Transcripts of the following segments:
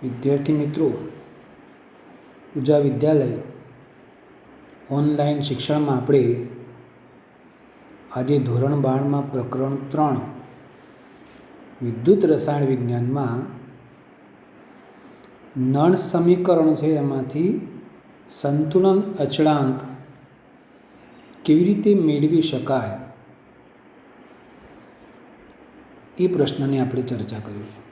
વિદ્યાર્થી મિત્રો, ઉજા વિદ્યાલય ઓનલાઈન શિક્ષણમાં આપણે આજે ધોરણ 12માં પ્રકરણ 3 વિદ્યુત રસાયણ વિજ્ઞાનમાં નળ સમીકરણ છે, એમાંથી સંતુલન અચળાંક કેવી રીતે મેળવી શકાય એ પ્રશ્નની આપણે ચર્ચા કરીશું.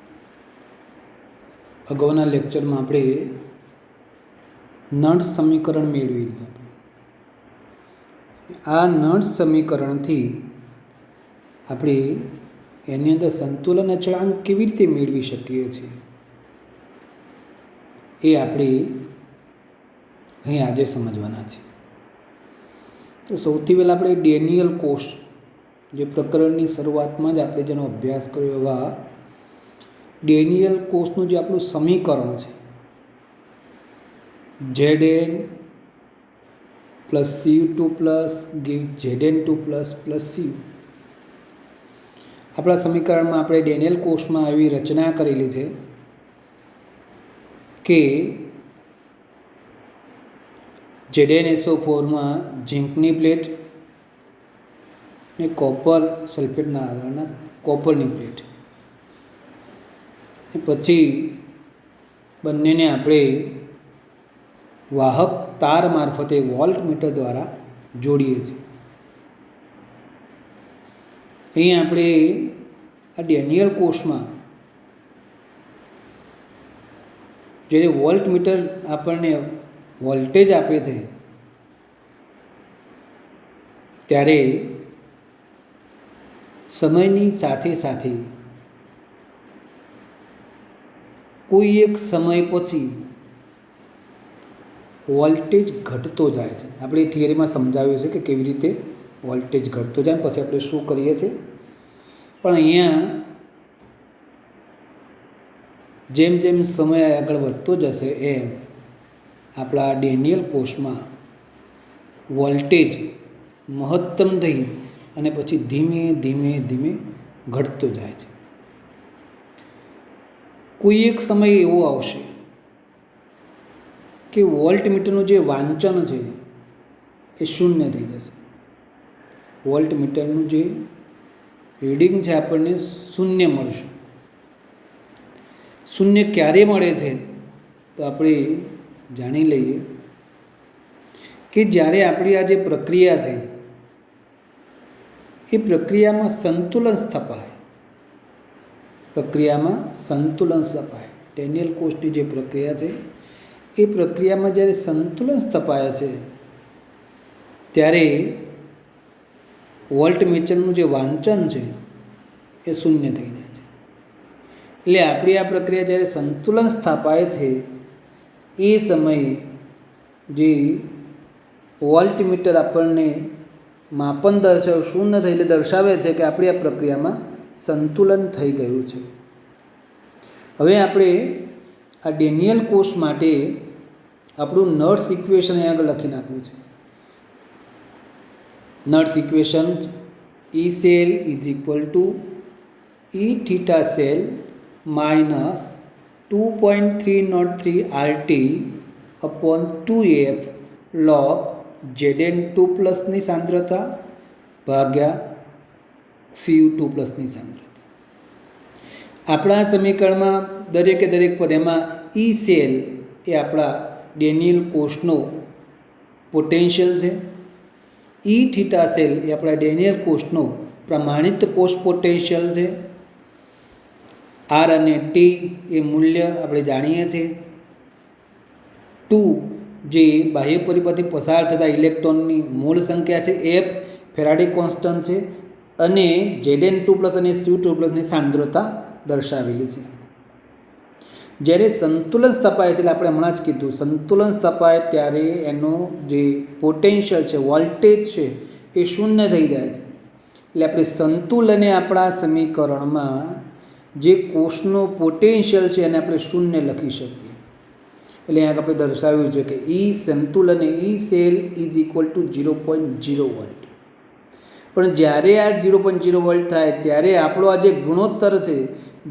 અગાઉના લેક્ચરમાં આપણે નળ સમીકરણ મેળવી લીધું. આ નળ સમીકરણથી આપણે એની અંદર સંતુલન અચળાંક કેવી રીતે મેળવી શકીએ છીએ એ આપણે અહીં આજે સમજવાના છે. તો સૌથી પહેલાં આપણે ડેનિયલ કોષ, જે પ્રકરણની શરૂઆતમાં જ આપણે જેનો અભ્યાસ કર્યો એવા ડેનિયલ કોષનું જે આપણું સમીકરણ છે, Zn plus Cu2 plus Zn2 plus Cu. આપણા સમીકરણમાં આપણે ડેનિયલ કોષમાં એવી રચના કરેલી છે કે ZnSO4માં ઝીંકની પ્લેટ ને કોપર સલ્ફેટના આધારના કોપરની પ્લેટ, પછી બંનેને આપણે વાહક તાર મારફતે વોલ્ટમીટર દ્વારા જોડીએ છીએ. અહીં આપણે આ ડેનિયલ કોષમાં જ્યારે વોલ્ટમીટર આપણને વોલ્ટેજ આપે છે, ત્યારે સમયની સાથે સાથે કોઈ એક સમય પછી વોલ્ટેજ ઘટતો જાય છે. આપણે થિયરીમાં સમજાવ્યું છે કે કેવી રીતે વોલ્ટેજ ઘટતો જાય, પછી આપણે શું કરીએ છીએ. પણ અહીંયા જેમ જેમ સમય આગળ વધતો જશે એમ આપણા ડેનિયલ કોષમાં વોલ્ટેજ મહત્તમ થઈ અને પછી ધીમે ધીમે ધીમે ઘટતો જાય છે. કોઈ એક સમય એવો આવશે કે વોલ્ટમીટરનું જે વાંચન છે એ શૂન્ય થઈ જશે. વોલ્ટમીટરનું જે રીડિંગ છે આપણને શૂન્ય મળશે. શૂન્ય ક્યારે મળે છે તો આપણે જાણી લઈએ કે જ્યારે આપણી આ જે પ્રક્રિયા છે એ પ્રક્રિયામાં સંતુલન સ્થપાય. ડેનિયલ કોષની જે પ્રક્રિયા છે એ પ્રક્રિયામાં જ્યારે સંતુલન સ્થપાય છે ત્યારે વોલ્ટમીટરનું જે વાંચન છે એ શૂન્ય થઈ જાય છે. એટલે આપણી આ પ્રક્રિયા જ્યારે સંતુલન સ્થપાય છે એ સમયે જે વોલ્ટમીટર આપણને માપન શૂન્ય થઈને દર્શાવે છે કે આપણી આ પ્રક્રિયામાં સંતુલન થઈ ગયું છે. હવે આપણે આ ડેનિયલ કોષ માટે આપણું નર્સ ઇક્વેશન અહીં આગળ લખી નાખ્યું છે. Nurse equation E cell is equal to E theta cell minus 2.303 RT upon 2F log Zn2 પ્લસની સાંદ્રતા ભાગ્યા Cu2 પ્લસની સાંદ્રતા. આપણા સમીકરણમાં દરેકે દરેક પદ એમાં E સેલ એ આપણા ડેનિયલ કોષનો પોટેન્શિયલ છે. E થીટા સેલ એ આપણા ડેનિયલ કોષનો પ્રમાણિત કોષ પોટેન્શિયલ છે. R અને T એ મૂલ્ય આપણે જાણીએ છીએ. 2 જે બાહ્ય પરિપથથી પસાર થતા ઇલેક્ટ્રોનની મૂળ સંખ્યા છે, F ફેરાડે કોન્સ્ટન્ટ છે, અને Zn2 પ્લસ અને Cu2 પ્લસની સાંદ્રતા દર્શાવેલી છે. જ્યારે સંતુલન સ્થપાય છે, એટલે આપણે હમણાં જ કીધું, સંતુલન સ્થપાય ત્યારે એનો જે પોટેન્શિયલ છે, વોલ્ટેજ છે, એ શૂન્ય થઈ જાય છે. એટલે આપણે સંતુલને આપણા સમીકરણમાં જે કોષનો પોટેન્શિયલ છે એને આપણે શૂન્ય લખી શકીએ. એટલે અહીંયા આપણે દર્શાવ્યું છે કે E સંતુલન E cell is equal two 0.0 volt. પણ જ્યારે આ 0.0 વોલ્ટ થાય ત્યારે આપણો આ જે ગુણોત્તર છે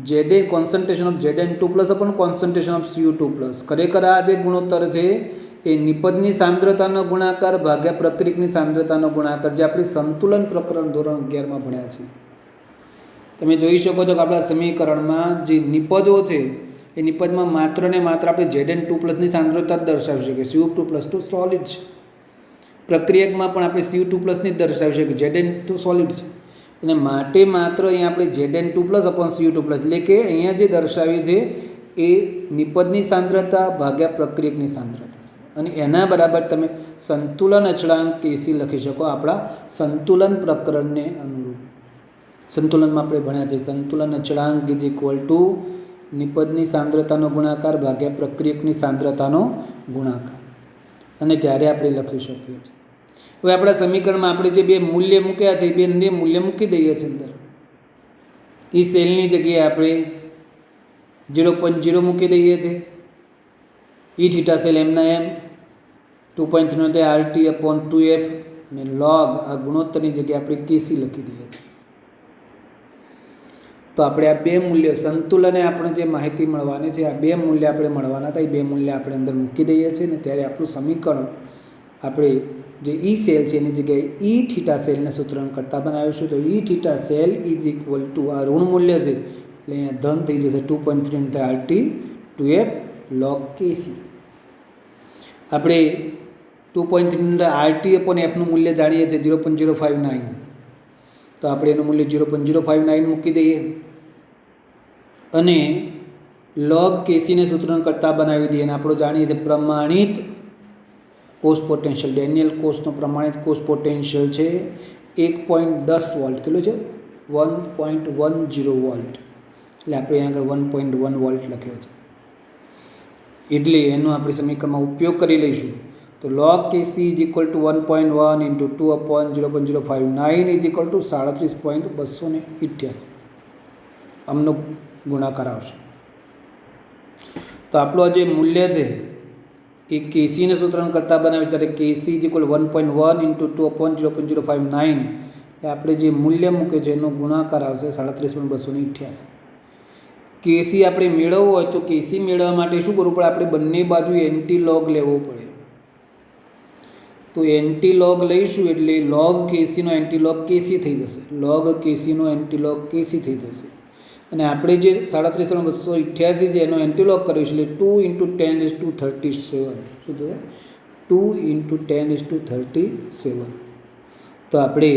Z concentration of Zn2 plus upon concentration of Cu2 plus, ખરેખર આ જે ગુણોત્તર છે એ નિપજની સાંદ્રતાનો ગુણાકાર ભાગ્યા પ્રક્રિયકની સાંદ્રતાનો ગુણાકાર, જે આપણે સંતુલન પ્રકરણ ધોરણ 11માં ભણ્યા છે. તમે જોઈ શકો છો કે આપણા સમીકરણમાં જે નિપજો છે એ નિપજમાં માત્ર ને માત્ર આપણે Zn2 પ્લસની સાંદ્રતા જ દર્શાવી શકીએ. Cu2 પ્લસ તો સોલિડ છે. પ્રક્રિયકમાં પણ આપણે Cu2 પ્લસની જ દર્શાવી શકીએ, Zn2 સોલિડ છે. અને માટે માત્ર અહીંયા આપણે Zn2 plus upon Cu2 plus, એટલે કે અહીંયા જે દર્શાવી છે એ નિપજની સાંદ્રતા ભાગ્યા પ્રક્રિયકની સાંદ્રતા છે. અને એના બરાબર તમે સંતુલન અચળાંક Kc લખી શકો આપણા સંતુલન પ્રકરણને અનુરૂપ. સંતુલનમાં આપણે ભણ્યા છે સંતુલન અચળાંક ઇઝ ઇક્વલ ટુ નિપજની સાંદ્રતાનો ગુણાકાર ભાગ્યા પ્રક્રિયકની સાંદ્રતાનો ગુણાકાર, અને ત્યારે આપણે લખી શકીએ છીએ. હવે આપણા સમીકરણમાં આપણે જે બે મૂલ્ય મૂક્યા છે એ બે મૂલ્ય મૂકી દઈએ છીએ અંદર. એ સેલની જગ્યાએ આપણે 0.0 મૂકી દઈએ છીએ. ઈ થીટા સેલ એમના એમ 2.3 RT અપોન 2F અને લોગ આ ગુણોત્તરની જગ્યાએ આપણે Kc લખી દઈએ છીએ. તો આપણે આ બે મૂલ્ય સંતુલને આપણે જે માહિતી મળવાની છે આ બે મૂલ્ય આપણે મળવાના હતા, એ બે મૂલ્ય આપણે અંદર મૂકી દઈએ છીએ ને ત્યારે આપણું સમીકરણ આપણે જે ઈ સેલ છે એની જગ્યાએ ઈ થીટા સેલને સૂત્રણ કરતાં બનાવીશું. તો E theta cell is equal to આ ઋણ મૂલ્ય છે એટલે અહીંયા ધન થઈ જશે 2.3 RT 2F log Kc. આપણે 2.3 RT અપોન Fનું મૂલ્ય જાણીએ છીએ 0.059, તો આપણે એનું મૂલ્ય 0.059 મૂકી દઈએ અને log Kc ને સૂત્રણ કરતાં બનાવી દઈએ. અને આપણો જાણીએ છીએ પ્રમાણિત કોષ પોટેન્શિયલ, ડેનિયલ કોષનો પ્રમાણિત કોષ પોટેન્શિયલ છે 1.10 વોલ્ટ. કેટલું છે? 1.10 વોલ્ટ. એટલે આપણે અહીંયા આગળ 1.1 વોલ્ટ લખ્યો છે, એટલે એનો આપણે સમીકરણમાં ઉપયોગ કરી લઈશું. તો log Kc is equal two 1.1 into 2 upon 0.059 is equal two 37.288 આમનો ગુણાકાર આવશે. તો આપણું જે મૂલ્ય છે એ Kcને સૂત્રણ કરતાં બનાવ્યું ત્યારે Kc is equal 1.1 into 2 upon 0.059 એટલે આપણે જે મૂલ્ય મૂકે છે એનો ગુણાકાર આવશે 37.288. Kc આપણે મેળવવું હોય તો Kc મેળવવા માટે શું કરવું પડે? આપણે બંને બાજુ એન્ટી લોગ લેવો પડે. તો એન્ટી લોગ લઈશું એટલે લોગ Kcનો એન્ટી લોગ Kc થઈ જશે, લોગ Kcનો એન્ટી લોગ Kc થઈ જશે. અને આપણે જે 37.288 છે એનો એન્ટી લોગ કરીશું એટલે 2 × 10⁻37. શું થશે? 2 × 10⁻37. તો આપણે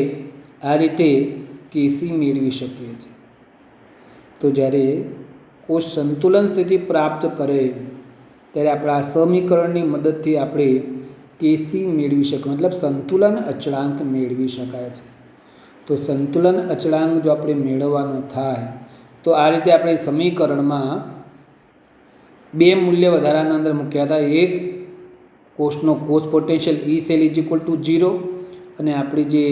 આ રીતે Kc મેળવી શકીએ છીએ. તો જ્યારે કોષ સંતુલન સ્થિતિ પ્રાપ્ત કરે ત્યારે આપણા આ સમીકરણની મદદથી આપણે Kc મેળવી શકીએ, મતલબ સંતુલન અચળાંક મેળવી શકાય છે. તો સંતુલન અચળાંક જો આપણે મેળવવાનો થાય તો આ રીતે આપણે સમીકરણમાં બે મૂલ્ય વધારાના અંદર મૂક્યા હતા. એક કોષનો કોષ potential E cell is equal two 0 અને આપણી જે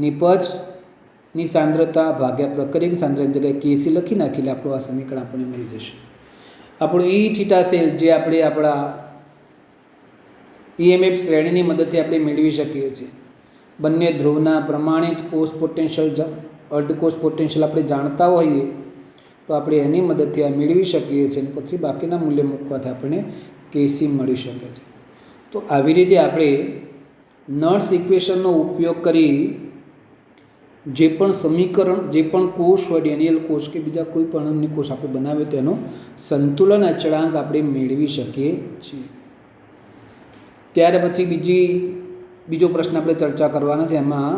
નિપજની સાંદ્રતા ભાગ્યા પ્રક્રિયકની સાંદ્રતાની જગ્યાએ Kc લખી નાખી એટલે આપણું આ સમીકરણ આપણને મળી જશે. આપણું ઈ થીટા સેલ જે આપણે આપણા EMF શ્રેણીની મદદથી આપણે મેળવી શકીએ છીએ. બંને ધ્રુવના પ્રમાણિત કોષ પોટેન્શિયલ અર્ધ કોષ પોટેન્શિયલ આપણે જાણતા હોઈએ તો આપણે એની મદદથી આ મેળવી શકીએ છીએ. પછી બાકીના મૂલ્ય મૂકવાથી આપણને Kc મળી શકે છે. તો આવી રીતે આપણે નર્સ ઇક્વેશનનો ઉપયોગ કરી જે પણ સમીકરણ, જે પણ કોષ હોય, ડેનિયલ કોષ કે બીજા કોઈ પણ અન્ય કોષ આપણે બનાવીએ તો એનો સંતુલન અચળાંક આપણે મેળવી શકીએ છીએ. ત્યાર પછી બીજો પ્રશ્ન આપણે ચર્ચા કરવાના છે. એમાં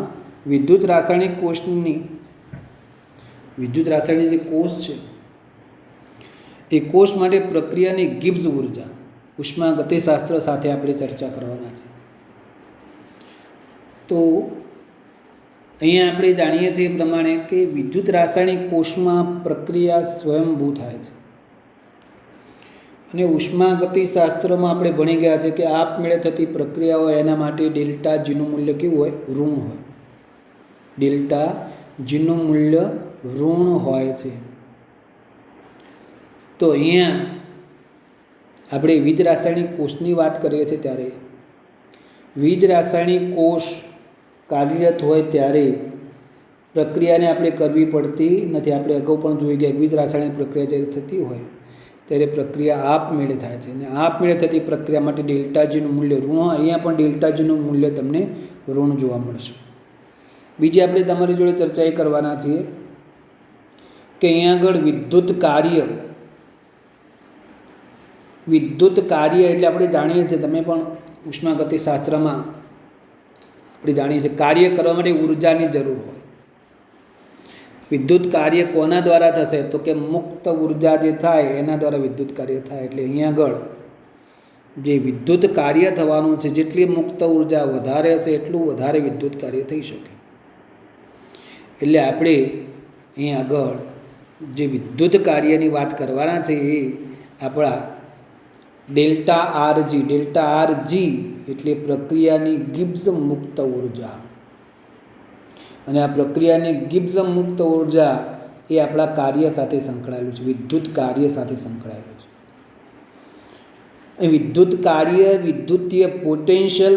વિદ્યુત રાસાયણિક જે કોષ છે એ કોષ માટે પ્રક્રિયાની ગિબ્સ ઉર્જા ઉષ્માગતિશાસ્ત્ર સાથે આપણે ચર્ચા કરવાના છે. તો અહીંયા આપણે જાણીએ છીએ એ પ્રમાણે કે વિદ્યુત રાસાયણિક કોષમાં પ્રક્રિયા સ્વયંભૂ થાય છે અને ઉષ્માગતિશાસ્ત્રમાં આપણે ભણી ગયા છે કે આપમેળે થતી પ્રક્રિયા હોય એના માટે ડેલ્ટા જીનું મૂલ્ય કેવું હોય? ઋણ હોય. ડેલ્ટા જીનું મૂલ્ય ઋણ હોય છે. તો અહીંયા આપણે વીજ રાસાયણિક કોષની વાત કરીએ છીએ ત્યારે વીજ રાસાયણિક કોષ કાર્યરત હોય ત્યારે પ્રક્રિયાને આપણે કરવી પડતી નથી. આપણે અગાઉ પણ જોઈ ગયા વિવિધ રાસાયણિક પ્રક્રિયા જ્યારે થતી હોય ત્યારે પ્રક્રિયા આપમેળે થાય છે, અને આપમેળે થતી પ્રક્રિયા માટે ડેલ્ટાજીનું મૂલ્ય ઋણ. અહીંયા પણ ડેલ્ટાજીનું મૂલ્ય તમને ઋણ જોવા મળશે. બીજી આપણે તમારી જોડે ચર્ચા એ કરવાના છીએ કે અહીંયા આગળ વિદ્યુત કાર્ય એટલે આપણે જાણીએ છીએ, તમે પણ ઉષ્માગતિશાસ્ત્રમાં આપણે જાણીએ છીએ, કાર્ય કરવા માટે ઉર્જાની જરૂર હોય. વિદ્યુત કાર્ય કોના દ્વારા થશે? તો કે મુક્ત ઉર્જા જે થાય એના દ્વારા વિદ્યુત કાર્ય થાય. એટલે અહીંયા આગળ જે વિદ્યુત કાર્ય થવાનું છે, જેટલી મુક્ત ઉર્જા વધારે હશે એટલું વધારે વિદ્યુત કાર્ય થઈ શકે. એટલે આપણે અહીં આગળ જે વિદ્યુત કાર્યની વાત કરવાના છે એ આપણા ડેલ્ટા આરજી એટલે પ્રક્રિયાની ગિબ્સ મુક્ત ઉર્જા. અને આ પ્રક્રિયાની ગિબ્સ મુક્ત ઉર્જા એ આપણા કાર્ય સાથે સંકળાયેલું છે, વિદ્યુત કાર્ય સાથે સંકળાયેલું છે. એ વિદ્યુત કાર્ય વિદ્યુતીય પોટેન્શિયલ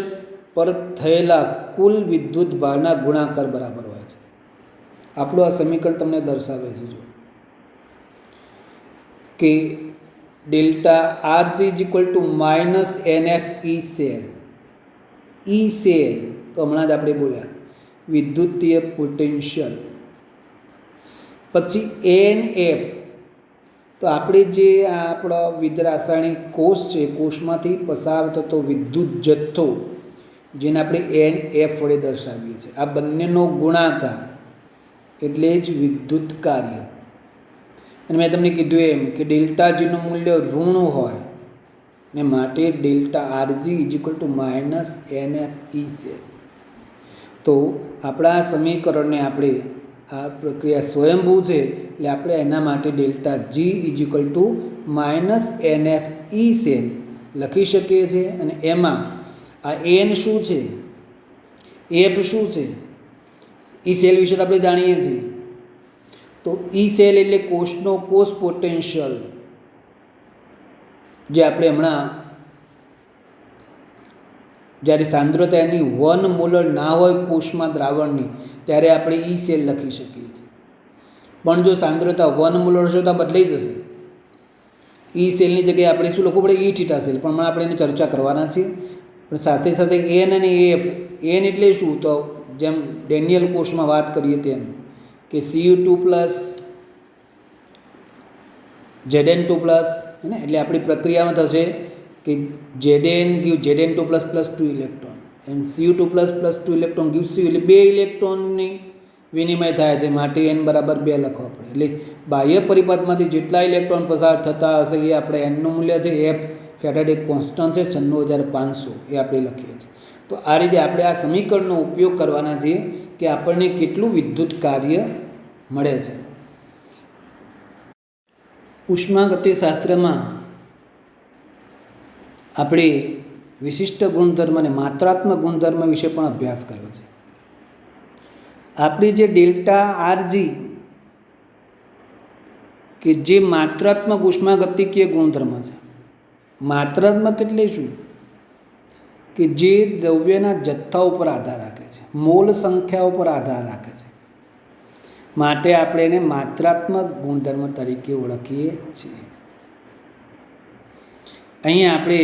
પર થયેલા કુલ વિદ્યુત ભારના ગુણાકાર બરાબર હોય છે. આપણું આ સમીકરણ તમને દર્શાવે છે જો કે delta R G is equal to minus NF E cell. તો હમણાં જ આપણે બોલ્યા વિદ્યુતીય પોટેન્શિયલ, પછી NF. તો આપણે જે આપણો રાસાયણિક કોષ છે, કોષમાંથી પસાર થતો વિદ્યુત જથ્થો જેને આપણે NF વડે દર્શાવીએ છીએ, આ બંનેનો ગુણાકાર એટલે જ વિદ્યુત કાર્ય. અને મેં તમને કીધું એમ કે ડેલ્ટાજીનું મૂલ્ય ઋણ હોય ને માટે delta R G is equal to minus NF E cell. તો આપણા સમીકરણને આપણે આ પ્રક્રિયા સ્વયંભૂ છે એટલે આપણે એના માટે delta G is equal to minus NF E cell લખી શકીએ છીએ. અને એમાં આ એન શું છે, એફ શું છે, ઈ સેલ વિશે તો આપણે જાણીએ છીએ. તો ઈ સેલ એટલે કોષનો કોષ પોટેન્શિયલ, જે આપણે હમણાં જ્યારે સાંદ્રતા એની 1 મોલર ના હોય કોષમાં દ્રાવણની ત્યારે આપણે ઈ સેલ લખી શકીએ છીએ. પણ જો સાંદ્રતા 1 મોલર હશે તો બદલાઈ જશે. ઈ સેલની જગ્યાએ આપણે શું લખવું પડે? ઈ થીટા સેલ. પણ હમણાં આપણે એની ચર્ચા કરવાના છીએ. પણ સાથે સાથે એન અને એફ. એન એટલે શું? તો જેમ ડેનિયલ કોષમાં વાત કરીએ તેમ કે Cu2+ Zn2+, ને એટલે આપણી પ્રક્રિયામાં થશે કે Zn give Zn2+ + 2 ઇલેક્ટ્રોન એમ Cu2+ + 2 ઇલેક્ટ્રોન gives Cu, એટલે 2 ઇલેક્ટ્રોનની વિનિમય થાય છે, માટે n બરાબર 2 લખવા પડે. એટલે બાહ્ય પરિપથમાંથી જેટલા ઇલેક્ટ્રોન પસાર થતા હશે એ આપણે એનનું મૂલ્ય છે, F ફેરાડે કોન્સ્ટન્ટ છે 96500 એ આપણે લખીએ છીએ. તો આ રીતે આપણે આ સમીકરણનો ઉપયોગ કરવાના છીએ કે આપણને કેટલું વિદ્યુત કાર્ય મળે છે. ઉષ્માગતિશાસ્ત્રમાં આપણે વિશિષ્ટ ગુણધર્મ અને માત્રાત્મક ગુણધર્મ વિશે પણ અભ્યાસ કર્યો છે. આપણી જે ડેલ્ટા આરજી કે જે માત્રાત્મક ઉષ્માગતિકીય ગુણધર્મ છે. માત્રાત્મક એટલે શું? કે જે દ્રવ્યના જથ્થા ઉપર આધાર રાખે છે, મોલ સંખ્યા ઉપર આધાર રાખે છે, માટે આપણે એને માત્રાત્મક ગુણધર્મ તરીકે ઓળખીએ છીએ. અહીં આપણે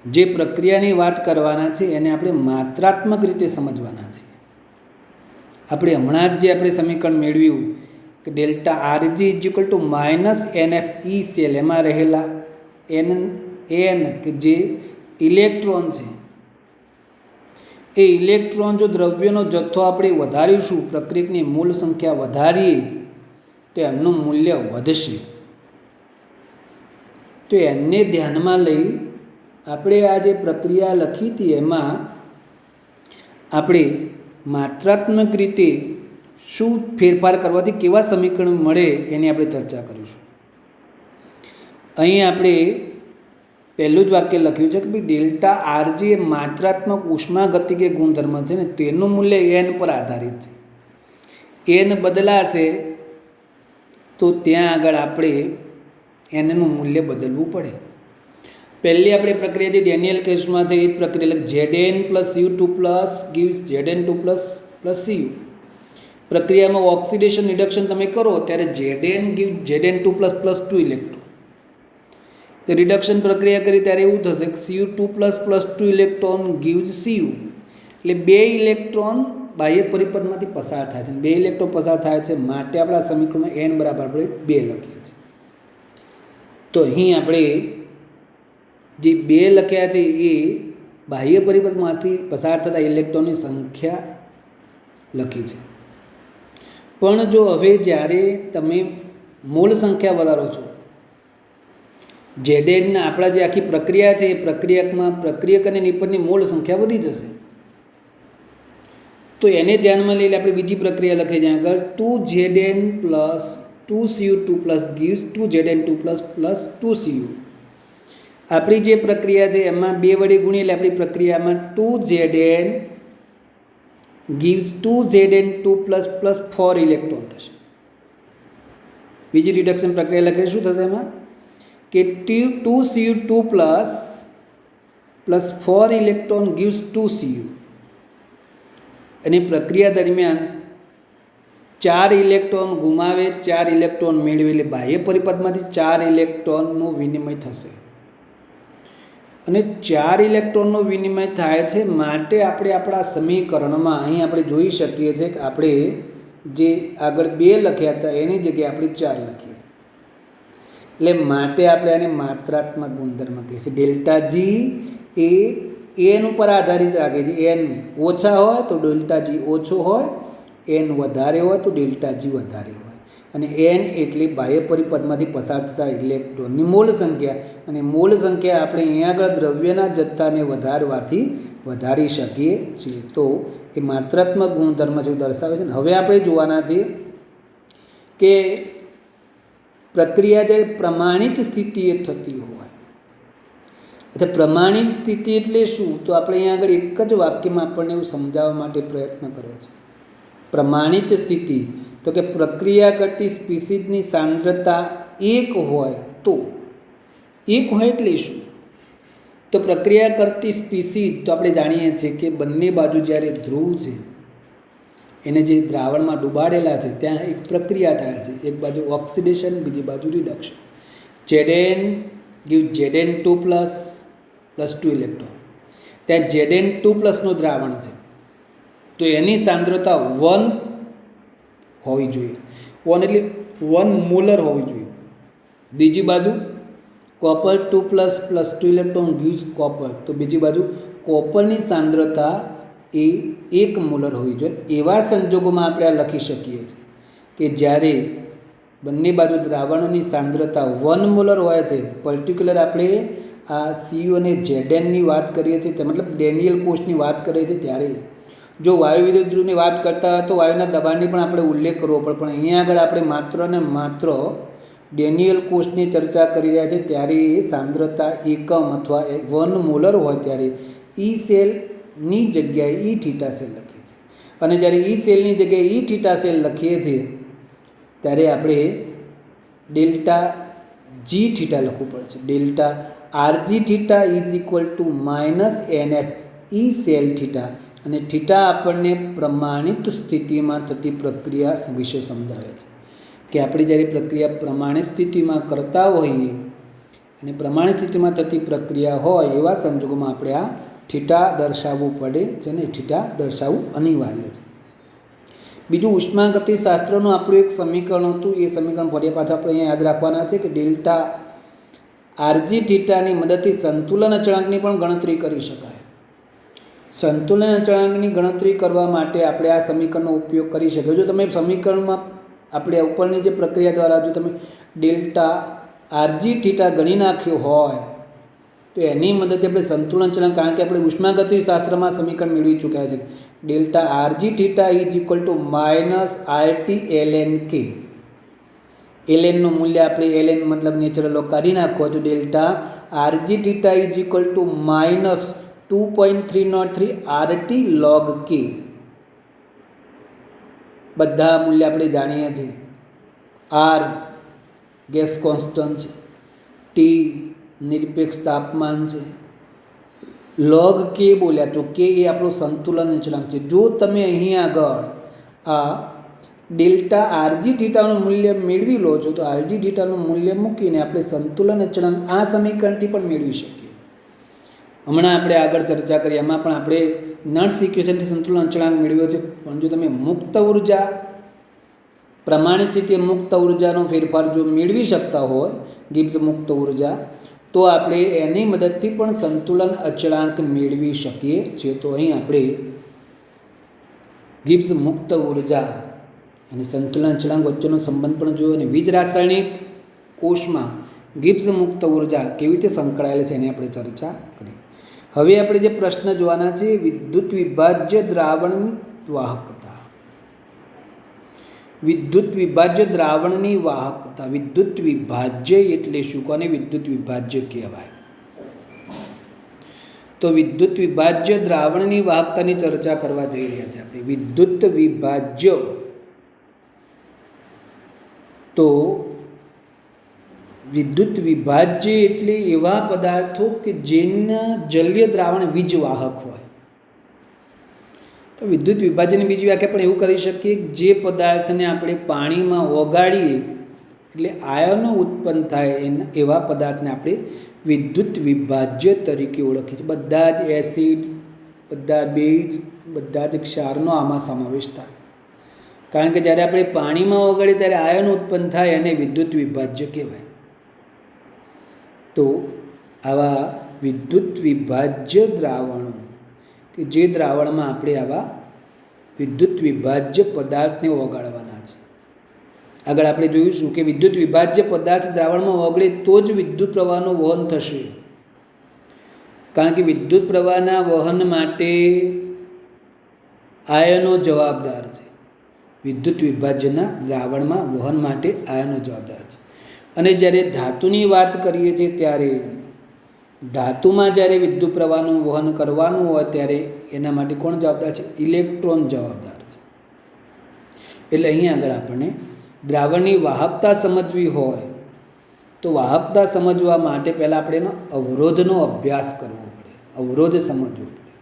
જે પ્રક્રિયાની વાત કરવાના છે એને આપણે માત્રાત્મક રીતે સમજવાના છે. આપણે હમણાં જ જે આપણે સમીકરણ મેળવ્યું કે delta R G is equal to minus NF E cell, એમાં રહેલા એન કે જે ઇલેક્ટ્રોન છે, એ ઇલેક્ટ્રોન જો દ્રવ્યનો જથ્થો આપણે વધારીશું, પ્રક્રિયકની મૂળ સંખ્યા વધારીએ તો એમનું મૂલ્ય વધશે. તો એને ધ્યાનમાં લઈ આપણે આ જે પ્રક્રિયા લખી હતી એમાં આપણે માત્રાત્મક રીતે શું ફેરફાર કરવાથી કેવા સમીકરણ મળે એની આપણે ચર્ચા કરીશું. અહીં આપણે પહેલું જ વાક્ય લખ્યું છે કે ભાઈ ડેલ્ટા આરજી એ માત્રાત્મક ઉષ્માગતિકીય ગુણધર્મ છે ને તેનું મૂલ્ય એન પર આધારિત છે. એન બદલાશે તો ત્યાં આગળ આપણે એનનું મૂલ્ય બદલવું પડે. પહેલી આપણી પ્રક્રિયા જે ડેનિયલ કેસમાં છે એ જ પ્રક્રિયા એટલે Zn plus Cu2 plus gives Zn2 plus Cu. પ્રક્રિયામાં ઓક્સિડેશન રિડક્શન તમે કરો ત્યારે Zn give Zn2 plus 2 electron. તો રિડક્શન પ્રક્રિયા કરી ત્યારે એવું થશે કે Cu2 plus 2 electron gives Cu. એટલે 2 ઇલેક્ટ્રોન બાહ્ય પરિપથમાંથી પસાર થાય છે. 2 ઇલેક્ટ્રોન પસાર થાય છે માટે આપણા સમીકરણમાં n બરાબર આપણે 2 લખીએ છીએ. તો અહીં આપણે જે 2 લખ્યા છે એ બાહ્ય પરિપથમાંથી પસાર થતા ઇલેક્ટ્રોનની સંખ્યા લખી છે. પણ જો હવે જ્યારે તમે મોલ સંખ્યા વધારો છો, Zn આપણા જે આખી પ્રક્રિયા છે એ પ્રક્રિયકમાં પ્રક્રિયક અને નિપજની મોલ સંખ્યા વધી જશે. તો એને ધ્યાનમાં લઈને આપણે બીજી પ્રક્રિયા લખીએ છીએ આગળ 2Zn plus 2Cu2 plus gives 2Zn2 plus 2Cu. આપણી જે પ્રક્રિયા છે એમાં 2 વડે ગુણીએ એટલે આપણી પ્રક્રિયામાં 2Zn gives 2Zn2 plus 4 electron થશે. બીજી રિડક્શન પ્રક્રિયા લખીએ શું થશે એમાં કે 2Cu2 plus 4 electron gives 2Cu. અને પ્રક્રિયા દરમિયાન 4 ઇલેક્ટ્રોન ગુમાવે 4 ઇલેક્ટ્રોન મેળવે એટલે બાહ્ય પરિપથમાંથી 4 ઇલેક્ટ્રોનનો વિનિમય થશે. અને 4 ઇલેક્ટ્રોનનો વિનિમય થાય છે માટે આપણે આપણા સમીકરણમાં અહીં આપણે જોઈ શકીએ છીએ કે આપણે જે આગળ 2 લખ્યા હતા એની જગ્યાએ આપણે 4 લખીએ છીએ. એટલે માટે આપણે આને માત્રાત્મક ગુણધર્મ કહીએ છીએ. ડેલ્ટા જી એ એન ઉપર આધારિત રાખે છે. એન ઓછા હોય તો ડેલ્ટા જી ઓછો હોય, એન વધારે હોય તો ડેલ્ટા જી વધારે હોય. અને એન એટલે બાહ્ય પરિપથમાંથી પસાર થતા ઇલેક્ટ્રોનની મોલ સંખ્યા. અને મોલ સંખ્યા આપણે અહીંયા આગળ દ્રવ્યના જથ્થાને વધારવાથી વધારી શકીએ છીએ. તો એ માત્રાત્મક ગુણધર્મ જેવું દર્શાવે છે. હવે આપણે જોવાના છીએ કે પ્રક્રિયા જ્યારે પ્રમાણિત સ્થિતિએ થતી હોય. એટલે પ્રમાણિત સ્થિતિ એટલે શું? તો આપણે અહીંયા આગળ એક જ વાક્યમાં આપણને એવું સમજાવવા માટે પ્રયત્ન કર્યો છે. પ્રમાણિત સ્થિતિ તો કે પ્રક્રિયા કરતી સ્પીસીસની સાંદ્રતા 1 હોય તો 1 હોય એટલે શું? તો પ્રક્રિયા કરતી સ્પીસીસ તો આપણે જાણીએ છીએ કે બંને બાજુ જ્યારે ધ્રુવ છે એને જે દ્રાવણમાં ડૂબાડેલા છે ત્યાં એક પ્રક્રિયા થાય છે. એક બાજુ ઓક્સિડેશન, બીજી બાજુ reduction. Zn give Zn2 plus 2 electron. ત્યાં Zn2 પ્લસનું દ્રાવણ છે તો એની સાંદ્રતા 1 હોવી જોઈએ. 1 એટલે 1 મોલર હોવી જોઈએ. બીજી બાજુ copper 2 plus 2 electron gives copper. તો બીજી બાજુ કોપરની સાંદ્રતા એ 1 મોલર હોવી જોઈએ. એવા સંજોગોમાં આપણે આ લખી શકીએ છીએ કે જ્યારે બંને બાજુ દ્રાવણોની સાંદ્રતા 1 મોલર હોય છે. પર્ટિક્યુલર આપણે આ Cu અને Znની વાત કરીએ છીએ, મતલબ ડેનિયલ કોષની વાત કરીએ છીએ ત્યારે. જો વાયુ વિદ્યુત ધ્રુવની વાત કરતા હોય તો વાયુના દબાણની પણ આપણે ઉલ્લેખ કરવો પડે. પણ અહીંયા આગળ આપણે માત્ર ને માત્ર ડેનિયલ કોષની ચર્ચા કરી રહ્યા છે ત્યારે સાંદ્રતા એકમ અથવા 1 મોલર હોય ત્યારે ઈ સેલની જગ્યાએ ઈ થીટા સેલ લખીએ છીએ. અને જ્યારે ઈ સેલની જગ્યાએ ઈ થીટા સેલ લખીએ છીએ ત્યારે આપણે ડેલ્ટા જી થીટા લખવું પડે છે. Delta R G theta is equal to minus NF E cell theta. અને થીટા આપણને પ્રમાણિત સ્થિતિમાં થતી પ્રક્રિયા વિશે સમજાવે છે કે આપણે જ્યારે પ્રક્રિયા પ્રમાણિત સ્થિતિમાં કરતા હોઈએ અને પ્રમાણિત સ્થિતિમાં થતી પ્રક્રિયા હોય એવા સંજોગોમાં આપણે આ થીટા દર્શાવવું પડે છે ને થીટા દર્શાવવું અનિવાર્ય છે. બીજું ઉષ્માગતિશાસ્ત્રનું આપણું એક સમીકરણ હતું. એ સમીકરણ ફરી પાછા આપણે અહીંયા યાદ રાખવાના છે કે ડેલ્ટા આરજી થીટાની મદદથી સંતુલન અચળાંકની પણ ગણતરી કરી શકાય. સંતુલન અચળાંકની ગણતરી કરવા માટે આપણે આ સમીકરણનો ઉપયોગ કરી શકીએ. જો તમે સમીકરણમાં આપણે ઉપરની જે પ્રક્રિયા દ્વારા જો તમે ડેલ્ટા આરજી થીટા ગણી નાખ્યો હોય તો એની મદદથી આપણે સંતુલન અચળાંક, કારણ કે આપણે ઉષ્માગતિશાસ્ત્રમાં સમીકરણ મેળવી ચૂક્યા છે. Delta R G theta is equal to minus RT ln K. lnનું મૂલ્ય આપણે ln મતલબ નેચરલ લોગ કાઢી નાખો તો delta R G theta is equal to minus 2.303 RT log K. બધા મૂલ્ય આપણે જાણીએ છીએ. R ગેસ કોન્સ્ટન્ટ છે, T નિરપેક્ષ તાપમાન છે. લોગ કે બોલ્યા તો કે એ આપણો સંતુલન અચળાંક છે. જો તમે અહીં આગળ આ ડેલ્ટા આરજી થીટાનું મૂલ્ય મેળવી લો છો તો આરજી થીટાનું મૂલ્ય મૂકીને આપણે સંતુલન અચળાંક આ સમીકરણથી પણ મેળવી શકીએ. હમણાં આપણે આગળ ચર્ચા કરી એમાં પણ આપણે નર્સ ઇક્વેશનથી સંતુલન અચળાંક મેળવ્યો છે. પણ જો તમે મુક્ત ઉર્જા પ્રમાણિત રીતે મુક્ત ઉર્જાનો ફેરફાર જો મેળવી શકતા હોય ગિબ્સ મુક્ત ઉર્જા તો આપણે એની મદદથી પણ સંતુલન અચળાંક મેળવી શકીએ છીએ. તો અહીં આપણે ગિબ્સ મુક્ત ઉર્જા અને સંતુલન અચળાંક વચ્ચેનો સંબંધ પણ જોયો અને વીજ રાસાયણિક કોષમાં ગિબ્સ મુક્ત ઉર્જા કેવી રીતે સંકળાયેલ છે એની આપણે ચર્ચા કરી. હવે આપણે જે પ્રશ્ન જોવાના છે વિદ્યુત વિભાજ્ય દ્રાવણની વાહકતા. વિદ્યુત વિભાજ્ય દ્રાવણની વાહકતા. વિદ્યુત વિભાજ્ય એટલે શું? કોને વિદ્યુત વિભાજ્ય કહેવાય? તો વિદ્યુત વિભાજ્ય દ્રાવણની વાહકતાની ચર્ચા કરવા જઈ રહ્યા છે આપણે. વિદ્યુત વિભાજ્ય તો વિદ્યુત વિભાજ્ય એટલે એવા પદાર્થો કે જેના જલીય દ્રાવણ વીજવાહક હોય. તો વિદ્યુત વિભાજ્યની બીજી વ્યાખ્યા પણ એવું કરી શકીએ જે પદાર્થને આપણે પાણીમાં ઓગાળીએ એટલે આયનો ઉત્પન્ન થાય એવા પદાર્થને આપણે વિદ્યુત વિભાજ્ય તરીકે ઓળખીએ છીએ. બધા જ એસિડ, બધા બેઝ, બધા જ ક્ષારનો આમાં સમાવેશ થાય. કારણ કે જ્યારે આપણે પાણીમાં ઓગાળીએ ત્યારે આયન ઉત્પન્ન થાય એને વિદ્યુત વિભાજ્ય કહેવાય. તો આવા વિદ્યુત વિભાજ્ય દ્રાવણો કે જે દ્રાવણમાં આપણે આવા વિદ્યુત વિભાજ્ય પદાર્થને ઓગાળવાના છે. આગળ આપણે જોઈશું કે વિદ્યુત વિભાજ્ય પદાર્થ દ્રાવણમાં ઓગળે તો જ વિદ્યુત પ્રવાહનું વહન થશે. કારણ કે વિદ્યુત પ્રવાહના વહન માટે આયનો જવાબદાર છે. વિદ્યુત વિભાજ્યના દ્રાવણમાં વહન માટે આયનો જવાબદાર છે. અને જ્યારે ધાતુની વાત કરીએ છીએ ત્યારે ધાતુમાં જ્યારે વિદ્યુત પ્રવાહનું વહન કરવાનું હોય ત્યારે એના માટે કોણ જવાબદાર છે? ઇલેક્ટ્રોન જવાબદાર છે. એટલે અહીં આગળ આપણને દ્રાવણની વાહકતા સમજવી હોય તો વાહકતા સમજવા માટે પહેલાં આપણે એનો અવરોધનો અભ્યાસ કરવો પડે. અવરોધ સમજવો પડે.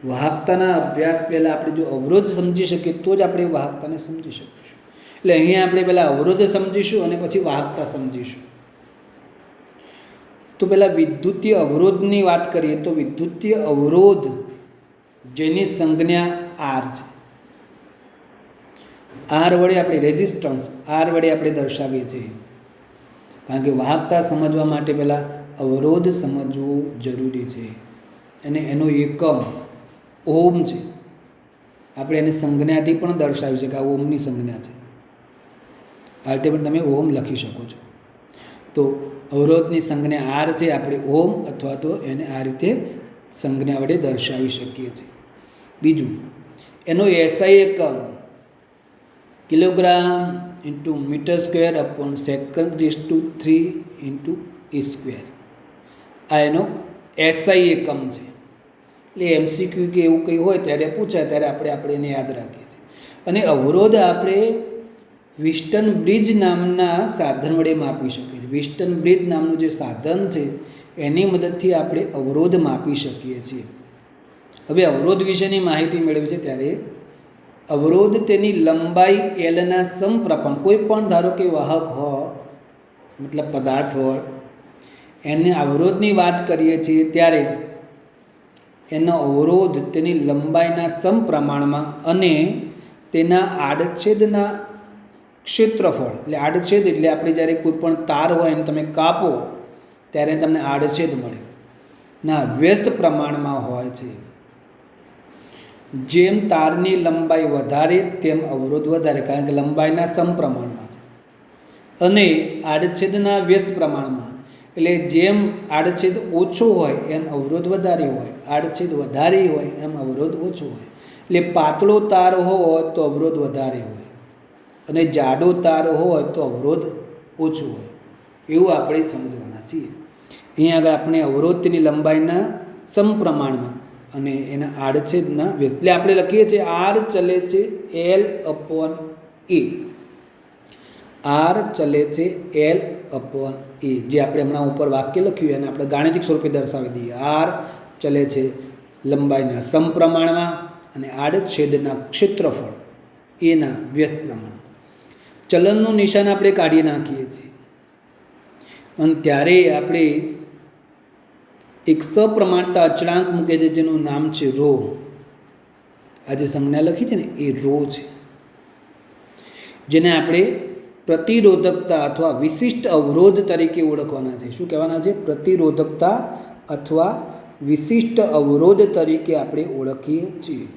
વાહકતાના અભ્યાસ પહેલાં આપણે જો અવરોધ સમજી શકીએ તો જ આપણે વાહકતાને સમજી શકીશું. એટલે અહીંયા આપણે પહેલાં અવરોધ સમજીશું અને પછી વાહકતા સમજીશું. તો પહેલાં વિદ્યુતીય અવરોધની વાત કરીએ તો વિદ્યુતીય અવરોધ જેની સંજ્ઞા આર છે. આર વડે આપણે રેઝિસ્ટન્સ આર વડે આપણે દર્શાવીએ છીએ. કારણ કે વાહકતા સમજવા માટે પહેલાં અવરોધ સમજવું જરૂરી છે. અને એનો એકમ ઓમ છે. આપણે એને સંજ્ઞાથી પણ દર્શાવી છે કે આ ઓમની સંજ્ઞા છે. આ રીતે પણ તમે ઓમ લખી શકો છો. તો અવરોધની સંજ્ઞા આર છે. આપણે ઓમ અથવા તો એને આ રીતે સંજ્ઞા વડે દર્શાવી શકીએ છીએ. બીજું એનો એસઆઈ એકમ kilogram into metre square upon second raise to 3 into A square. આ એનો એસઆઈ એકમ છે. એટલે એમસીક્યુ કે એવું કંઈ હોય ત્યારે પૂછાય ત્યારે આપણે એને યાદ રાખીએ છીએ. અને અવરોધ આપણે વિસ્ટન બ્રિજ નામના સાધન વડે માપી શકીએ છીએ. વિસ્ટન બ્રિજ નામનું જે સાધન છે એની મદદથી આપણે અવરોધ માપી શકીએ છીએ. હવે અવરોધ વિશેની માહિતી મેળવી છે ત્યારે અવરોધ તેની લંબાઈ એલના સમપ્રમાણ કોઈ પણ ધારો કે વાહક હોય મતલબ પદાર્થ હોય એને અવરોધની વાત કરીએ છીએ ત્યારે એનો અવરોધ તેની લંબાઈના સમપ્રમાણમાં અને તેના આડછેદના ક્ષેત્રફળ એટલે આડછેદ એટલે આપણે જ્યારે કોઈ પણ તાર હોય એને તમે કાપો ત્યારે તમને આડછેદ મળે ના વ્યસ્ત પ્રમાણમાં હોય છે. જેમ તારની લંબાઈ વધારે તેમ અવરોધ વધારે કારણ કે લંબાઈના સમપ્રમાણમાં છે. અને આડછેદના વ્યસ્ત પ્રમાણમાં એટલે જેમ આડછેદ ઓછો હોય એમ અવરોધ વધારે હોય, આડછેદ વધારે હોય એમ અવરોધ ઓછો હોય. એટલે પાતળો તાર હોય તો અવરોધ વધારે હોય અને જાડો તાર હોય તો અવરોધ ઓછો હોય. એવું આપણે સમજવાના છીએ. અહીંયા આગળ આપણે અવરોધ તેની લંબાઈના સમપ્રમાણમાં અને એના આડછેદના એટલે આપણે લખીએ છીએ આર ચલે છે L/A. આર ચલે છે એલ અપોન એ, જે આપણે હમણાં ઉપર વાક્ય લખ્યું એને આપણે ગાણિતિક સ્વરૂપે દર્શાવી દઈએ. આર ચલે છે લંબાઈના સમપ્રમાણમાં અને આડછેદના ક્ષેત્રફળ એના વ્યસ્ત પ્રમાણ. ચલનનું નિશાન આપણે કાઢી નાખીએ છીએ અને ત્યારે આપણે એક સપ્રમાણતા અચળાંક મૂકે છે જેનું નામ છે રો. આ જે સંજ્ઞા લખી છે ને એ રો છે, જેને આપણે પ્રતિરોધકતા અથવા વિશિષ્ટ અવરોધ તરીકે ઓળખવાના છે. શું કહેવાના છે? પ્રતિરોધકતા અથવા વિશિષ્ટ અવરોધ તરીકે આપણે ઓળખીએ છીએ.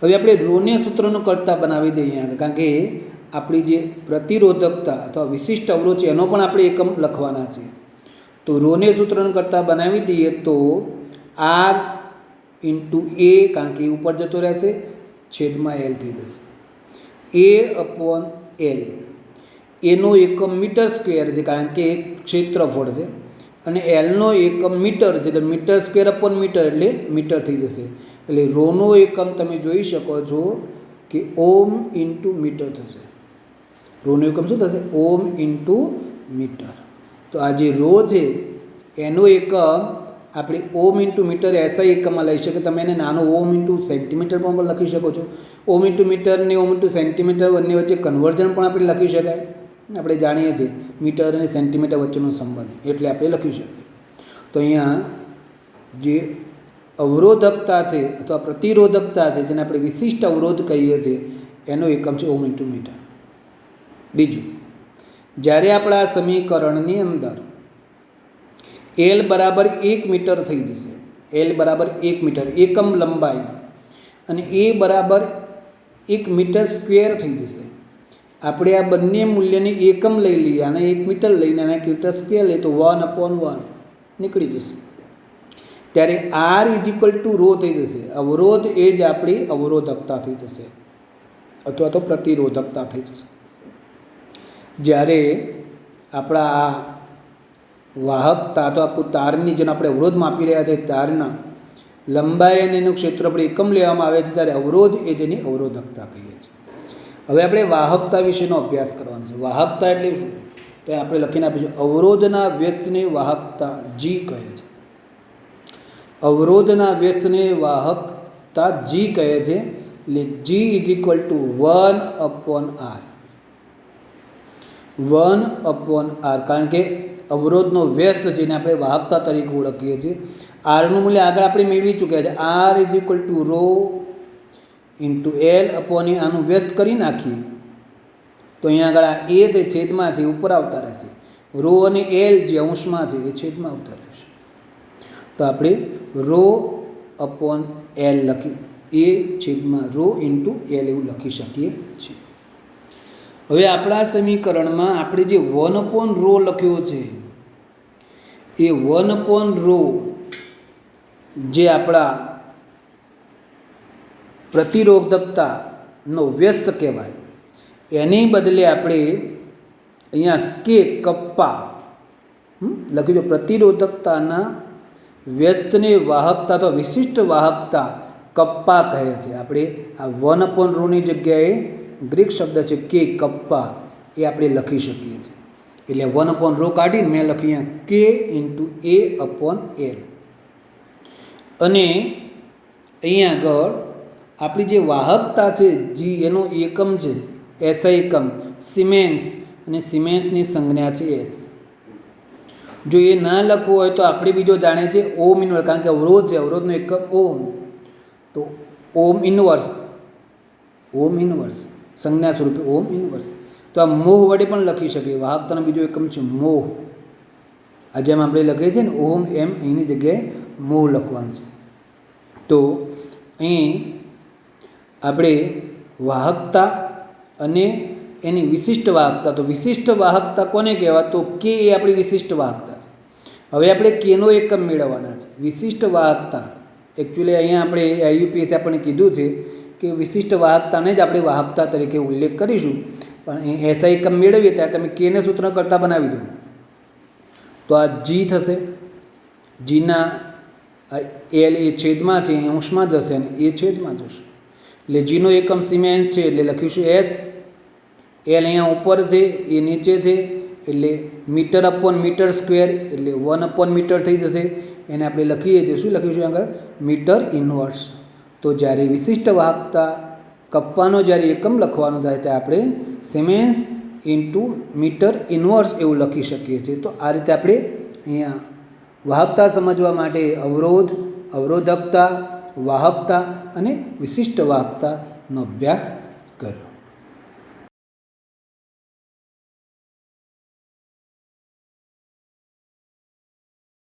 હવે આપણે રોને સૂત્રનો કરતા બનાવી દઈએ, કારણ કે આપણી જે પ્રતિરોધકતા અથવા વિશિષ્ટ અવરોધ છે એનો પણ આપણે એકમ લખવાના છે. તો રોને સૂત્રનો કરતા બનાવી દઈએ તો આર ઇન્ટુ એ, કારણ કે એ ઉપર જતો રહેશે, છેદમાં એલ થઈ જશે. એ અપોન એલ, એનો એકમ મીટર સ્ક્વેર છે કારણ કે એક ક્ષેત્રફળ છે, અને એલનો એકમ મીટર છે એટલે મીટર સ્ક્વેર અપોન મીટર એટલે મીટર થઈ જશે. એટલે રોનો એકમ તમે જોઈ શકો છો કે ઓમ ઇન્ટુ મીટર થશે. રોનો એકમ શું થશે? ઓમ ઇન્ટુ મીટર. તો આ જે રો છે એનો એકમ આપણે ઓમ ઇન્ટુ મીટર એસઆઈ એકમમાં લઈ શકીએ. તમે એને નાનો ઓમ ઇન્ટુ સેન્ટીમીટર પણ લખી શકો છો. ઓમ ઇન્ટુ મીટર ને ઓમ ઇન્ટુ સેન્ટીમીટર બંને વચ્ચે કન્વર્ઝન પણ આપણે લખી શકાય. આપણે જાણીએ છીએ મીટર અને સેન્ટીમીટર વચ્ચેનો સંબંધ, એટલે આપણે લખી શકીએ. તો અહીંયા જે અવરોધકતા છે અથવા પ્રતિરોધકતા છે, જેને આપણે વિશિષ્ટ અવરોધ કહીએ છીએ, એનો એકમ છે ઓમ ઇન્ટુ મીટર. બીજું, જ્યારે આપણા સમીકરણની અંદર એલ બરાબર 1 મીટર થઈ જશે, એલ બરાબર 1 મીટર એકમ લંબાઈ, અને એ બરાબર 1 મીટર સ્ક્વેર થઈ જશે. આપણે આ બંને મૂલ્યને એકમ લઈ લઈએ, આને 1 મીટર લઈને આને 1 મીટર સ્ક્વેર લઈએ તો 1/1 નીકળી જશે. ત્યારે R is equal to rho થઈ જશે. અવરોધ એ જ આપણી અવરોધકતા થઈ જશે અથવા તો પ્રતિરોધકતા થઈ જશે. જ્યારે આપણા આ વાહકતા અથવા આખું તારની જેનો આપણે અવરોધ માપી રહ્યા છીએ, તારના લંબાઈ અને એનું ક્ષેત્રફળ એકમ લેવામાં આવે છે, ત્યારે અવરોધ એ જેની અવરોધકતા કહીએ છીએ. હવે આપણે વાહકતા વિશેનો અભ્યાસ કરવાનો છે. વાહકતા એટલે શું? તો આપણે લખીને આપીશું, અવરોધના વ્યસ્તને વાહકતા જી કહે છે. અવરોધના વ્યસ્તને વાહકતા જી કહે છે. એટલે જી is equal two 1/r. 1/r, કારણ કે અવરોધનો વ્યસ્ત જેને આપણે વાહકતા તરીકે ઓળખીએ છીએ. આરનું મૂલ્ય આગળ આપણે મેળવી ચૂક્યા છે. R is equal to rho into L upon A. આનું વ્યસ્ત કરી નાખીએ તો અહીંયા આગળ આ એ છે છેદમાં છે, ઉપર આવતા રહેશે. રો અને એલ જે અંશમાં છે એ છેદમાં આવતા રહેશે. તો આપણે રો અપોન એલ લખી, એ છેદમાં રો ઇન્ટુ એલ એવું લખી શકીએ છીએ. હવે આપણા સમીકરણમાં આપણે જે 1/રો લખ્યો છે, એ 1/રો જે આપણા પ્રતિરોધકતાનો વ્યસ્ત કહેવાય, એની બદલે આપણે અહીંયા કે કપ્પા લખ્યું છે. પ્રતિરોધકતાના વ્યસ્તને વાહકતા અથવા વિશિષ્ટ વાહકતા કપ્પા કહે છે. આપણે આ 1/રોની જગ્યાએ ગ્રીક શબ્દ છે કે કપ્પા, એ આપણે લખી શકીએ છીએ. એટલે 1/રો કાઢીને મેં લખ્યું અહીંયા કે ઇન્ટુ એ અપોન એલ. અને અહીંયા આગળ આપણી જે વાહકતા છે જી, એનો એકમ છે એસઆઈ એકમ સિમેન્સ, અને સિમેન્સની સંજ્ઞા છે એસ. જો એ ના લખવું હોય તો આપણે બીજો જાણીએ છીએ ઓમ ઇનવર્સ, કારણ કે અવરોધ છે, અવરોધનો એકમ ઓમ. તો ઓમ ઇનવર્સ, ઓમ ઇનવર્સ સંજ્ઞા સ્વરૂપે ઓમ ઇનવર્સ. તો આ મોહ વડે પણ લખી શકીએ. વાહકતાનો બીજો એકમ છે મોહ. આ જેમ આપણે લખીએ છીએ ને ઓમ, એમ અહીંની જગ્યાએ મોહ લખવાનું છે. તો અહીં આપણે વાહકતા અને એની વિશિષ્ટ વાહકતા, તો વિશિષ્ટ વાહકતા કોને કહેવાય? તો કે એ આપણી વિશિષ્ટ વાહકતા છે. હવે આપણે કેનો એકમ મેળવવાના છે. વિશિષ્ટ વાહકતા એકચ્યુઅલી અહીંયા આપણે આઈયુપીએસએ આપણને કીધું છે કે વિશિષ્ટ વાહકતાને જ આપણે વાહકતા તરીકે ઉલ્લેખ કરીશું, પણ એસઆઈ એકમ મેળવીએ ત્યારે તમે કેને સૂત્ર કરતા બનાવી દો તો આ જી થશે. જીના એલ એ છેદમાં છે, અંશમાં જશે, અને એ છેદમાં જશે. એટલે જીનો એકમ સિમેન્સ છે એટલે લખીશું એસ. એલ અહીંયા ઉપર છે, એ નીચે છે, એટલે મીટર અપોન મીટર સ્ક્વેર એટલે 1 મીટર થઈ જશે. એને આપણે લખીએ તો શું લખીશું આગળ? Metre inverse. તો જ્યારે વિશિષ્ટ વાહકતા કપ્પાનો જ્યારે એકમ લખવાનો થાય ત્યારે આપણે સિમેન્સ ઇન્ટુ મીટર ઇન્વર્સ એવું લખી શકીએ છીએ. તો આ રીતે આપણે અહીંયા વાહકતા સમજવા માટે અવરોધ, અવરોધકતા, વાહકતા અને વિશિષ્ટ વાહકતાનો અભ્યાસ કર્યો.